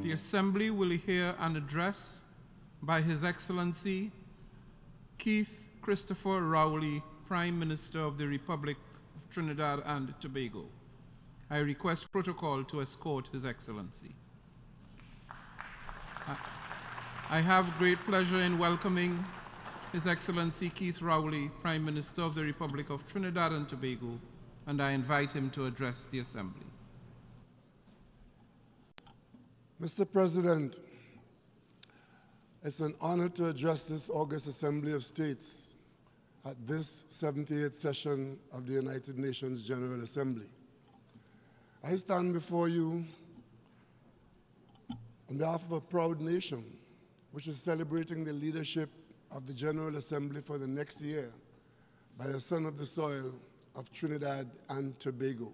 The Assembly will hear an address by His Excellency Keith Christopher Rowley, Prime Minister of the Republic of Trinidad and Tobago. I request protocol to escort His Excellency. I have great pleasure in welcoming His Excellency Keith Rowley, Prime Minister of the Republic of Trinidad and Tobago, and I invite him to address the Assembly. Mr. President, it's an honor to address this August Assembly of States at this 78th session of the United Nations General Assembly. I stand before you on behalf of a proud nation which is celebrating the leadership of the General Assembly for the next year by a son of the soil of Trinidad and Tobago.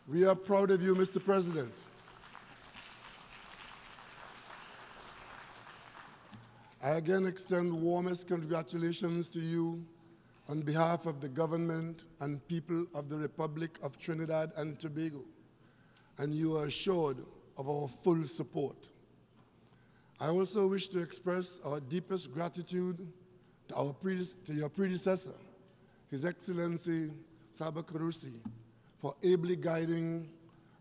We are proud of you, Mr. President. I again extend warmest congratulations to you on behalf of the government and people of the Republic of Trinidad and Tobago, and you are assured of our full support. I also wish to express our deepest gratitude to your predecessor, His Excellency Saba Karusi, for ably guiding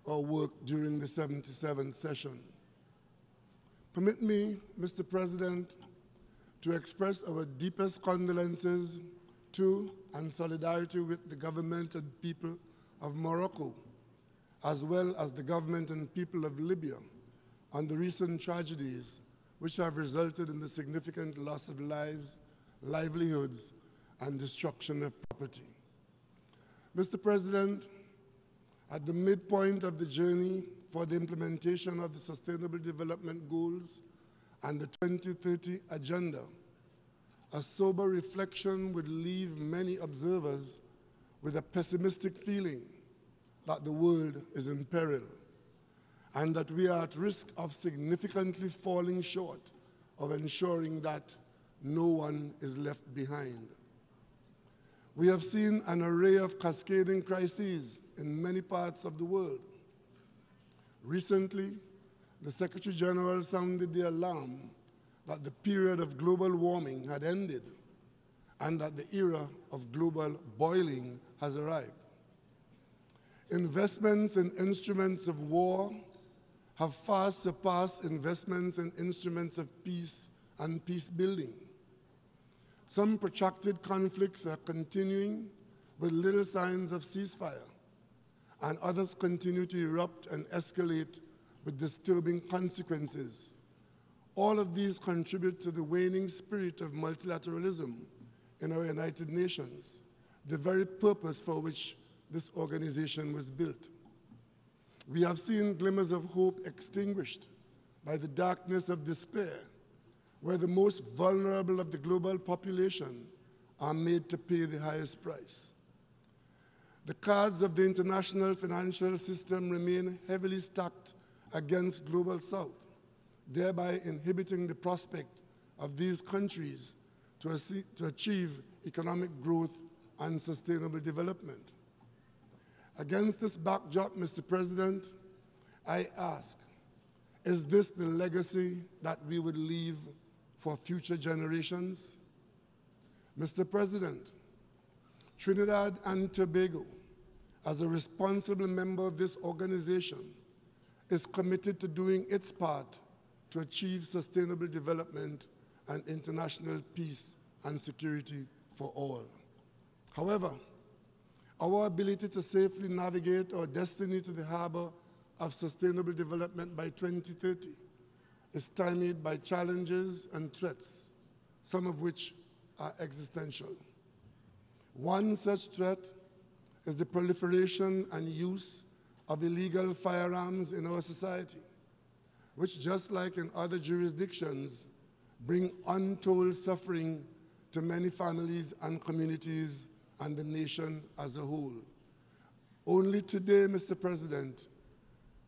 our work during the 77th session. Permit me, Mr. President, to express our deepest condolences to and solidarity with the government and people of Morocco, as well as the government and people of Libya on the recent tragedies which have resulted in the significant loss of lives, livelihoods, and destruction of property. Mr. President, at the midpoint of the journey for the implementation of the Sustainable Development Goals and the 2030 Agenda, a sober reflection would leave many observers with a pessimistic feeling that the world is in peril and that we are at risk of significantly falling short of ensuring that no one is left behind. We have seen an array of cascading crises in many parts of the world. Recently, the Secretary General sounded the alarm that the period of global warming had ended and that the era of global boiling has arrived. Investments in instruments of war have far surpassed investments in instruments of peace and peace building. Some protracted conflicts are continuing with little signs of ceasefire, and others continue to erupt and escalate with disturbing consequences. All of these contribute to the waning spirit of multilateralism in our United Nations, the very purpose for which this organization was built. We have seen glimmers of hope extinguished by the darkness of despair, where the most vulnerable of the global population are made to pay the highest price. The cards of the international financial system remain heavily stacked against Global South, thereby inhibiting the prospect of these countries to achieve economic growth and sustainable development. Against this backdrop, Mr. President, I ask, is this the legacy that we would leave for future generations? Mr. President, Trinidad and Tobago, as a responsible member of this organization, is committed to doing its part to achieve sustainable development and international peace and security for all. However, our ability to safely navigate our destiny to the harbor of sustainable development by 2030 is stymied by challenges and threats, some of which are existential. One such threat is the proliferation and use of illegal firearms in our society, which, just like in other jurisdictions, bring untold suffering to many families and communities and the nation as a whole. Only today, Mr. President,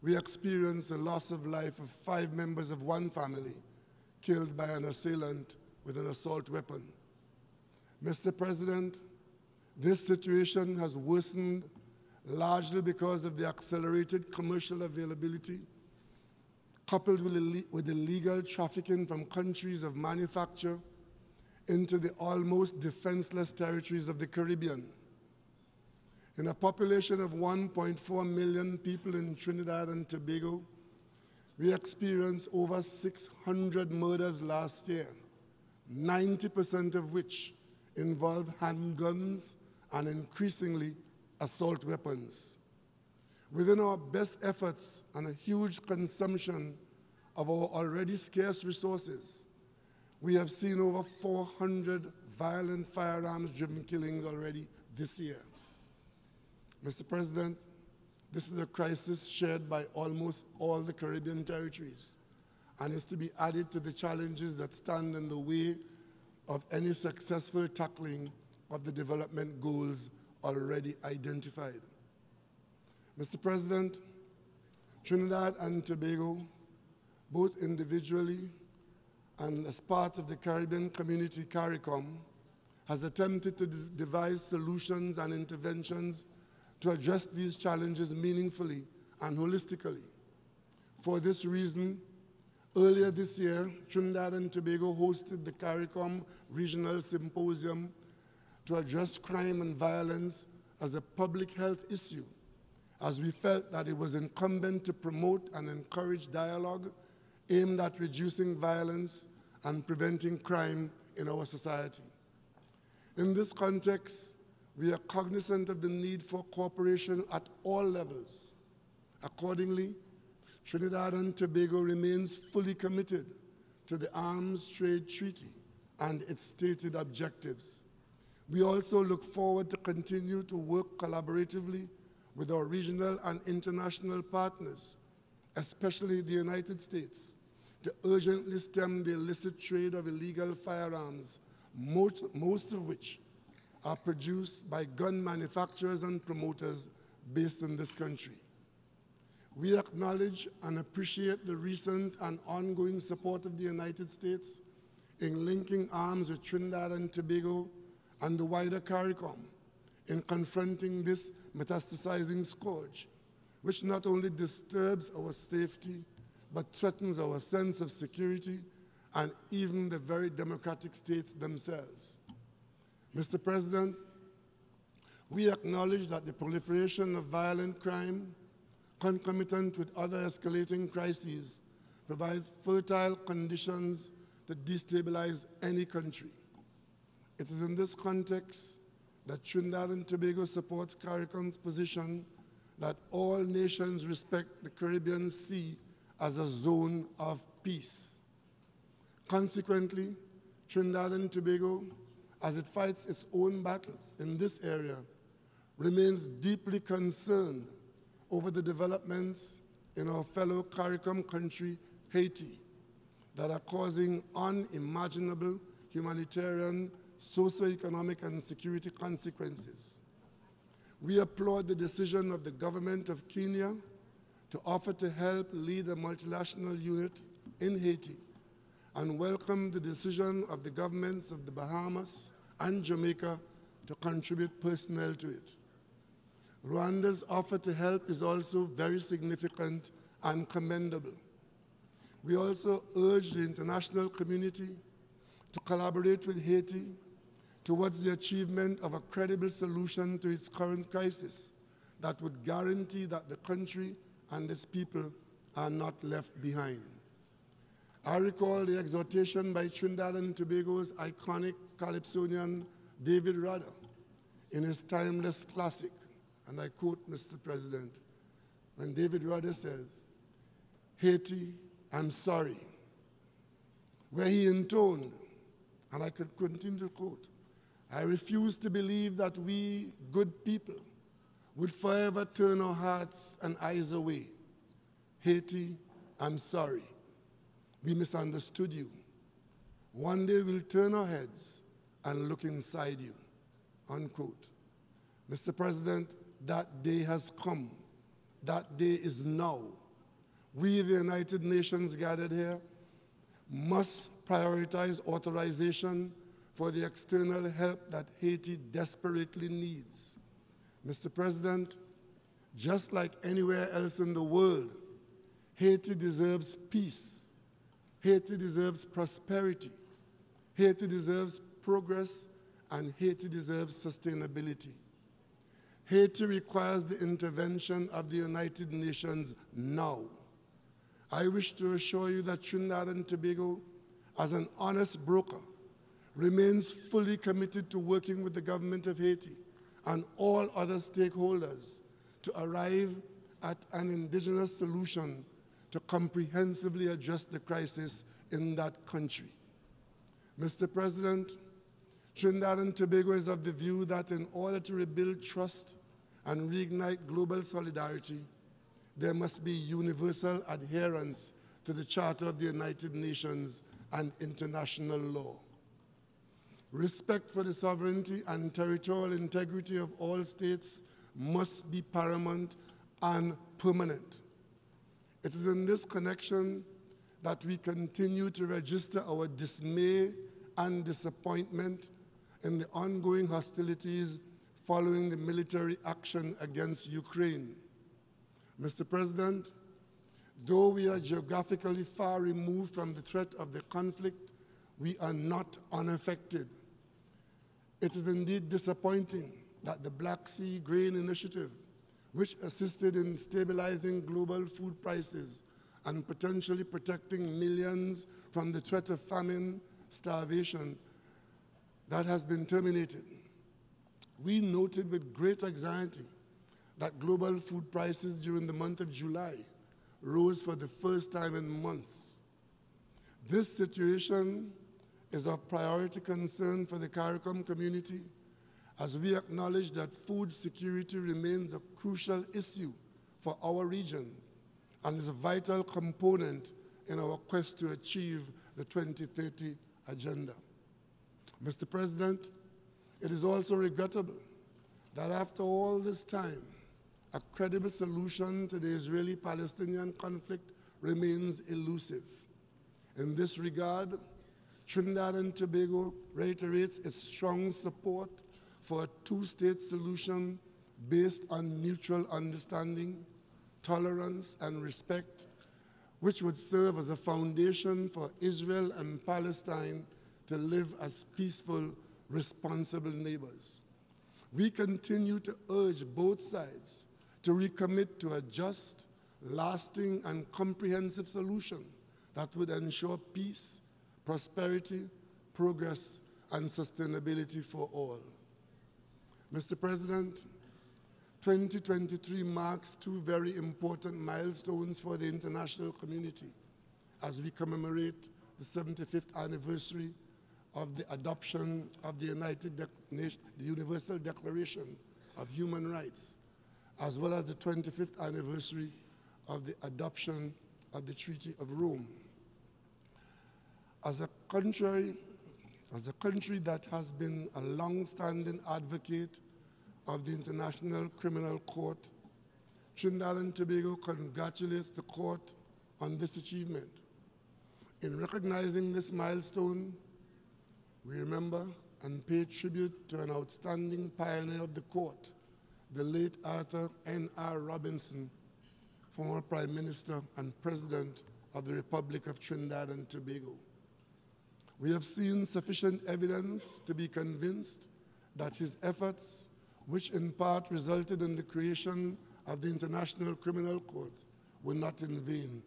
we experience the loss of life of 5 members of one family killed by an assailant with an assault weapon. Mr. President, this situation has worsened largely because of the accelerated commercial availability, coupled with illegal trafficking from countries of manufacture into the almost defenseless territories of the Caribbean. In a population of 1.4 million people in Trinidad and Tobago, we experienced over 600 murders last year, 90% of which involved handguns and increasingly assault weapons. Within our best efforts and a huge consumption of our already scarce resources, we have seen over 400 violent firearms-driven killings already this year. Mr. President, this is a crisis shared by almost all the Caribbean territories and is to be added to the challenges that stand in the way of any successful tackling of the development goals already identified. Mr. President, Trinidad and Tobago, both individually and as part of the Caribbean Community CARICOM, has attempted to devise solutions and interventions to address these challenges meaningfully and holistically. For this reason, earlier this year, Trinidad and Tobago hosted the CARICOM Regional Symposium to address crime and violence as a public health issue, as we felt that it was incumbent to promote and encourage dialogue aimed at reducing violence and preventing crime in our society. In this context, we are cognizant of the need for cooperation at all levels. Accordingly, Trinidad and Tobago remains fully committed to the Arms Trade Treaty and its stated objectives. We also look forward to continue to work collaboratively with our regional and international partners, especially the United States, to urgently stem the illicit trade of illegal firearms, most of which are produced by gun manufacturers and promoters based in this country. We acknowledge and appreciate the recent and ongoing support of the United States in linking arms with Trinidad and Tobago and the wider CARICOM in confronting this metastasizing scourge, which not only disturbs our safety, but threatens our sense of security and even the very democratic states themselves. Mr. President, we acknowledge that the proliferation of violent crime, concomitant with other escalating crises, provides fertile conditions to destabilize any country. It is in this context that Trinidad and Tobago supports CARICOM's position that all nations respect the Caribbean Sea as a zone of peace. Consequently, Trinidad and Tobago, as it fights its own battles in this area, remains deeply concerned over the developments in our fellow CARICOM country, Haiti, that are causing unimaginable humanitarian, socioeconomic, and security consequences. We applaud the decision of the government of Kenya to offer to help lead a multinational unit in Haiti, and welcome the decision of the governments of the Bahamas and Jamaica to contribute personnel to it. Rwanda's offer to help is also very significant and commendable. We also urge the international community to collaborate with Haiti towards the achievement of a credible solution to its current crisis that would guarantee that the country and its people are not left behind. I recall the exhortation by Trinidad and Tobago's iconic calypsonian David Rudder in his timeless classic, and I quote, Mr. President, when David Rudder says, "Haiti, I'm sorry," where he intoned, and I could continue to quote, "I refuse to believe that we, good people, would forever turn our hearts and eyes away. Haiti, I'm sorry. We misunderstood you. One day we'll turn our heads and look inside you," unquote. Mr. President, that day has come. That day is now. We, the United Nations gathered here, must prioritize authorization for the external help that Haiti desperately needs. Mr. President, just like anywhere else in the world, Haiti deserves peace. Haiti deserves prosperity. Haiti deserves progress, and Haiti deserves sustainability. Haiti requires the intervention of the United Nations now. I wish to assure you that Trinidad and Tobago, as an honest broker, remains fully committed to working with the government of Haiti and all other stakeholders to arrive at an indigenous solution to comprehensively address the crisis in that country. Mr. President, Trinidad and Tobago is of the view that in order to rebuild trust and reignite global solidarity, there must be universal adherence to the Charter of the United Nations and international law. Respect for the sovereignty and territorial integrity of all states must be paramount and permanent. It is in this connection that we continue to register our dismay and disappointment in the ongoing hostilities following the military action against Ukraine. Mr. President, though we are geographically far removed from the threat of the conflict, we are not unaffected. It is indeed disappointing that the Black Sea Grain Initiative, which assisted in stabilizing global food prices and potentially protecting millions from the threat of famine, starvation, that has been terminated. We noted with great anxiety that global food prices during the month of July rose for the first time in months. This situation is of priority concern for the CARICOM community, as we acknowledge that food security remains a crucial issue for our region and is a vital component in our quest to achieve the 2030 agenda. Mr. President, it is also regrettable that after all this time, a credible solution to the Israeli-Palestinian conflict remains elusive. In this regard, Trinidad and Tobago reiterates its strong support for a two-state solution based on mutual understanding, tolerance, and respect, which would serve as a foundation for Israel and Palestine to live as peaceful, responsible neighbors. We continue to urge both sides to recommit to a just, lasting, and comprehensive solution that would ensure peace, prosperity, progress, and sustainability for all. Mr. President, 2023 marks two very important milestones for the international community as we commemorate the 75th anniversary of the adoption of the Universal Declaration of Human Rights, as well as the 25th anniversary of the adoption of the Treaty of Rome. As a country that has been a long-standing advocate of the International Criminal Court, Trinidad and Tobago congratulates the court on this achievement. In recognizing this milestone, we remember and pay tribute to an outstanding pioneer of the court, the late Arthur N.R. Robinson, former Prime Minister and President of the Republic of Trinidad and Tobago. We have seen sufficient evidence to be convinced that his efforts, which in part resulted in the creation of the International Criminal Court, were not in vain.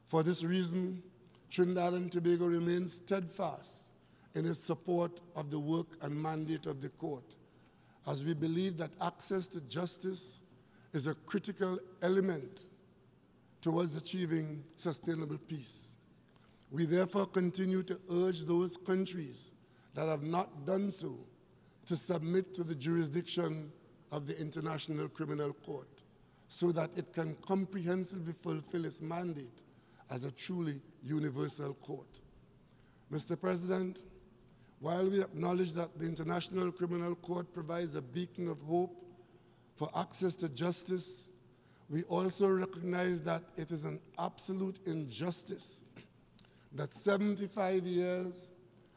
For this reason, Trinidad and Tobago remains steadfast in its support of the work and mandate of the court, as we believe that access to justice is a critical element towards achieving sustainable peace. We therefore continue to urge those countries that have not done so to submit to the jurisdiction of the International Criminal Court so that it can comprehensively fulfill its mandate as a truly universal court. Mr. President, while we acknowledge that the International Criminal Court provides a beacon of hope for access to justice, we also recognize that it is an absolute injustice that 75 years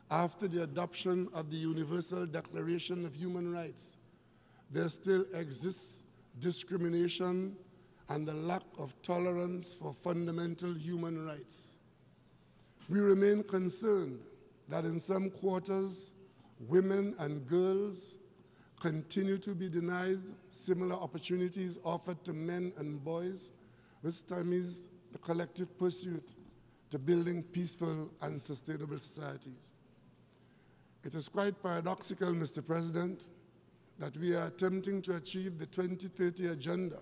after the adoption of the Universal Declaration of Human Rights, there still exists discrimination and the lack of tolerance for fundamental human rights. We remain concerned that in some quarters, women and girls continue to be denied similar opportunities offered to men and boys, which stymies the collective pursuit to building peaceful and sustainable societies. It is quite paradoxical, Mr. President, that we are attempting to achieve the 2030 agenda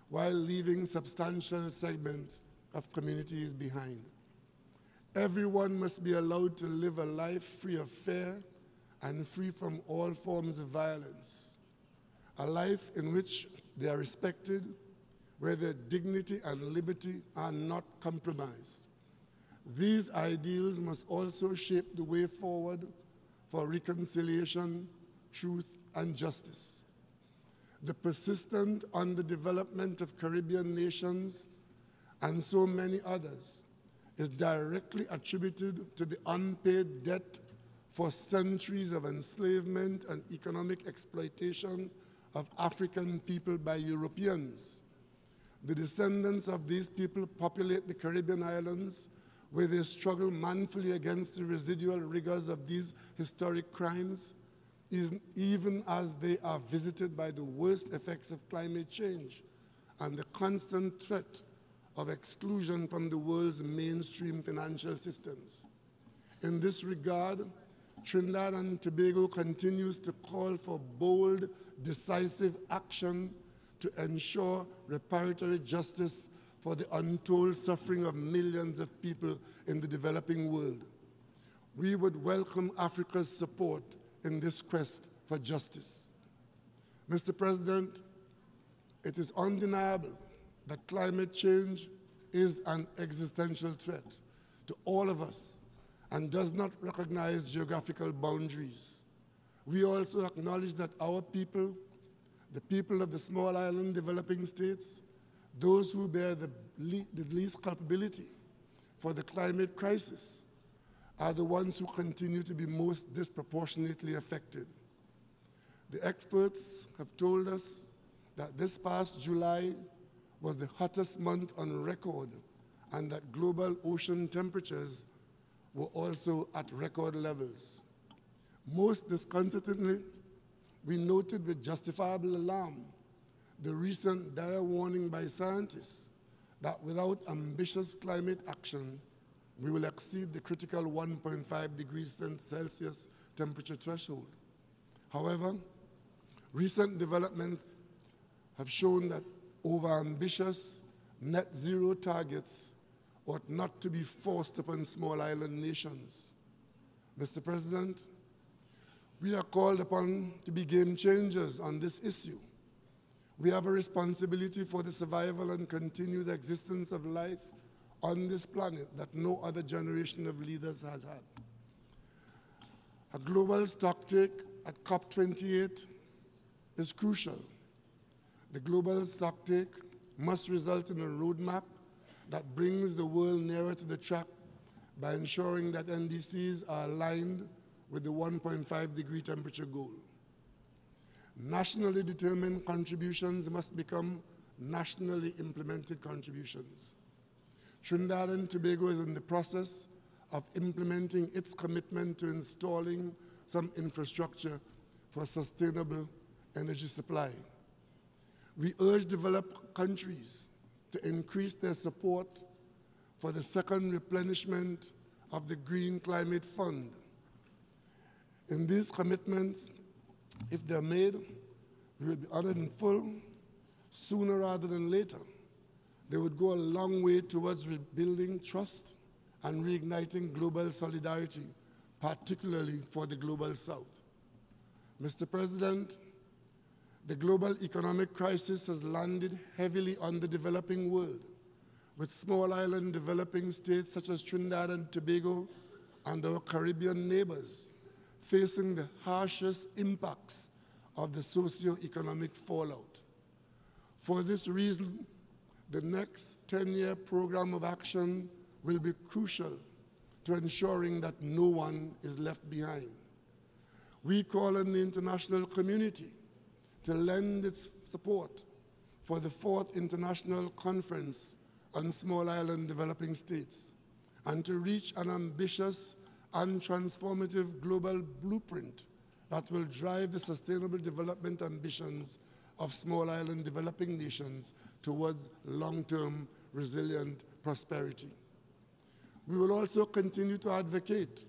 while leaving substantial segments of communities behind. Everyone must be allowed to live a life free of fear and free from all forms of violence, a life in which they are respected, where their dignity and liberty are not compromised. These ideals must also shape the way forward for reconciliation, truth, and justice. The persistent underdevelopment of Caribbean nations and so many others is directly attributed to the unpaid debt for centuries of enslavement and economic exploitation of African people by Europeans. The descendants of these people populate the Caribbean islands, where they struggle manfully against the residual rigors of these historic crimes, even as they are visited by the worst effects of climate change and the constant threat of exclusion from the world's mainstream financial systems. In this regard, Trinidad and Tobago continues to call for bold, decisive action to ensure reparatory justice for the untold suffering of millions of people in the developing world. We would welcome Africa's support in this quest for justice. Mr. President, it is undeniable that climate change is an existential threat to all of us and does not recognize geographical boundaries. We also acknowledge that our people, the people of the small island developing states, those who bear the least culpability for the climate crisis, are the ones who continue to be most disproportionately affected. The experts have told us that this past July was the hottest month on record and that global ocean temperatures were also at record levels. Most disconcertingly, we noted with justifiable alarm the recent dire warning by scientists that without ambitious climate action, we will exceed the critical 1.5 degrees Celsius temperature threshold. However, recent developments have shown that overambitious net zero targets ought not to be forced upon small island nations. Mr. President, we are called upon to be game changers on this issue. We have a responsibility for the survival and continued existence of life on this planet that no other generation of leaders has had. A global stocktake at COP28 is crucial. The global stocktake must result in a roadmap that brings the world nearer to the track by ensuring that NDCs are aligned with the 1.5 degree temperature goal. Nationally determined contributions must become nationally implemented contributions. Trinidad and Tobago is in the process of implementing its commitment to installing some infrastructure for sustainable energy supply. We urge developed countries to increase their support for the second replenishment of the Green Climate Fund. In these commitments, if they're made, we will be honored in full sooner rather than later. They would go a long way towards rebuilding trust and reigniting global solidarity, particularly for the Global South. Mr. President, the global economic crisis has landed heavily on the developing world, with small island developing states such as Trinidad and Tobago and our Caribbean neighbors facing the harshest impacts of the socio-economic fallout. For this reason, the next 10-year program of action will be crucial to ensuring that no one is left behind. We call on the international community to lend its support for the 4th International Conference on Small Island Developing States, and to reach an ambitious and transformative global blueprint that will drive the sustainable development ambitions of small island developing nations towards long-term resilient prosperity. We will also continue to advocate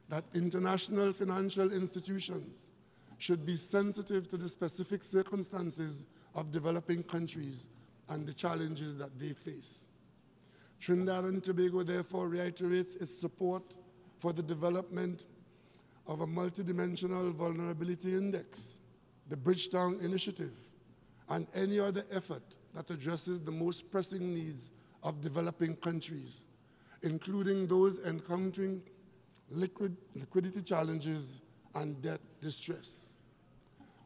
that international financial institutions should be sensitive to the specific circumstances of developing countries and the challenges that they face. Trinidad and Tobago therefore reiterates its support for the development of a multidimensional vulnerability index, the Bridgetown Initiative, and any other effort that addresses the most pressing needs of developing countries, including those encountering liquidity challenges and debt distress.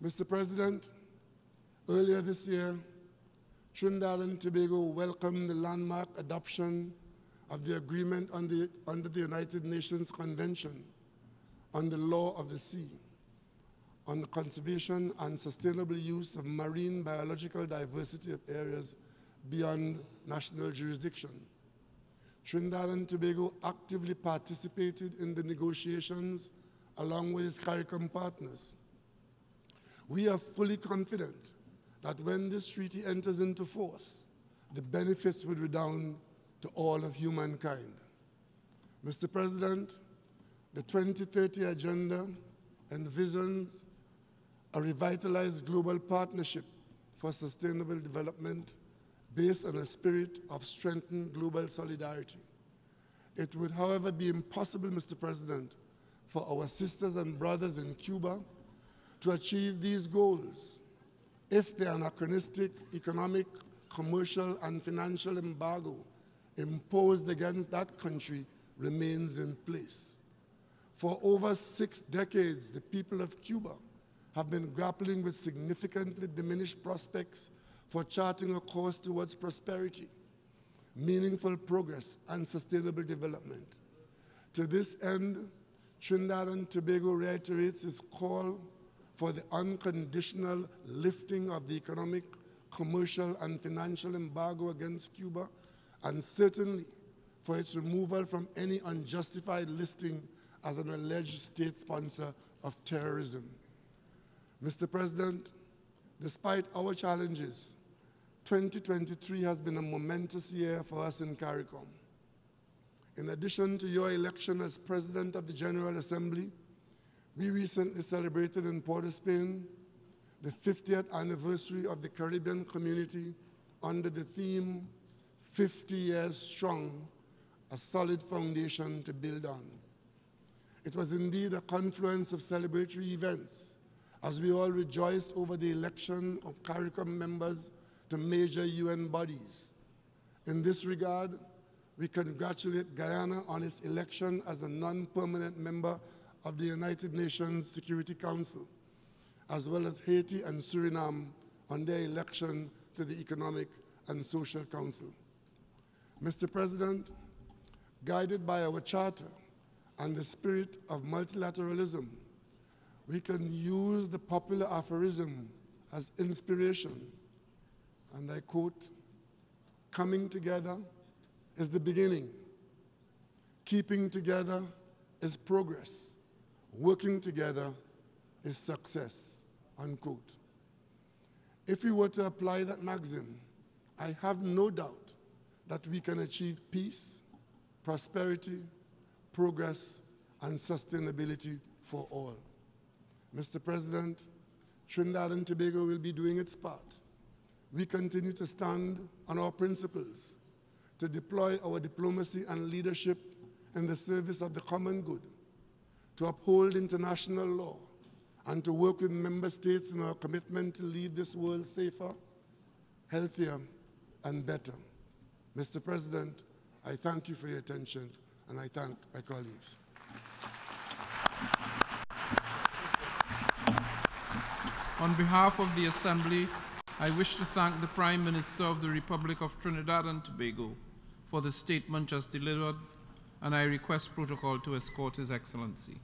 Mr. President, earlier this year, Trinidad and Tobago welcomed the landmark adoption of the agreement under the United Nations Convention on the Law of the Sea, on the conservation and sustainable use of marine biological diversity of areas beyond national jurisdiction. Trinidad and Tobago actively participated in the negotiations along with its CARICOM partners. We are fully confident that when this treaty enters into force, the benefits will redound to all of humankind. Mr. President, the 2030 Agenda envisions a revitalized global partnership for sustainable development based on a spirit of strengthened global solidarity. It would, however, be impossible, Mr. President, for our sisters and brothers in Cuba to achieve these goals if the anachronistic economic, commercial, and financial embargo imposed against that country remains in place. For over 6 decades, the people of Cuba have been grappling with significantly diminished prospects for charting a course towards prosperity, meaningful progress, and sustainable development. To this end, Trinidad and Tobago reiterates its call for the unconditional lifting of the economic, commercial, and financial embargo against Cuba, and certainly for its removal from any unjustified listing as an alleged state sponsor of terrorism. Mr. President, despite our challenges, 2023 has been a momentous year for us in CARICOM. In addition to your election as President of the General Assembly, we recently celebrated in Port of Spain the 50th anniversary of the Caribbean community under the theme, 50 Years Strong, a Solid Foundation to Build On. It was indeed a confluence of celebratory events as we all rejoiced over the election of CARICOM members to major UN bodies. In this regard, we congratulate Guyana on its election as a non-permanent member of the United Nations Security Council, as well as Haiti and Suriname on their election to the Economic and Social Council. Mr. President, guided by our charter and the spirit of multilateralism, we can use the popular aphorism as inspiration, and I quote, "Coming together is the beginning. Keeping together is progress. Working together is success," unquote. If we were to apply that maxim, I have no doubt that we can achieve peace, prosperity, progress, and sustainability for all. Mr. President, Trinidad and Tobago will be doing its part. We continue to stand on our principles, to deploy our diplomacy and leadership in the service of the common good, to uphold international law, and to work with member states in our commitment to leave this world safer, healthier, and better. Mr. President, I thank you for your attention, and I thank my colleagues. On behalf of the Assembly, I wish to thank the Prime Minister of the Republic of Trinidad and Tobago for the statement just delivered, and I request protocol to escort His Excellency.